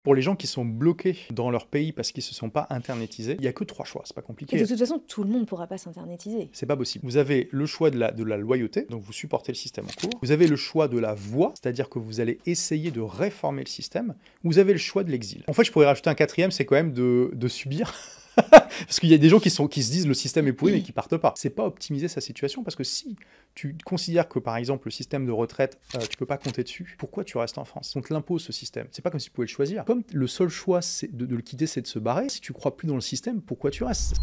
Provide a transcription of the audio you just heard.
Pour les gens qui sont bloqués dans leur pays parce qu'ils se sont pas internetisés, il y a que 3 choix, c'est pas Et compliqué. de toute façon, tout le monde ne pourra pas s'internetiser. C'est pas possible. Vous avez le choix de la loyauté, donc vous supportez le système en cours. Vous avez le choix de la voie, c'est-à-dire que vous allez essayer de réformer le système. Vous avez le choix de l'exil. En fait, je pourrais rajouter un quatrième, c'est quand même de subir. Parce qu'il y a des gens qui se disent le système est pourri mais qui partent pas. C'est pas optimiser sa situation parce que si tu considères que par exemple le système de retraite, tu peux pas compter dessus, pourquoi tu restes en France? On te l'impose ce système. C'est pas comme si tu pouvais le choisir. Comme le seul choix de le quitter c'est de se barrer, si tu crois plus dans le système, pourquoi tu restes?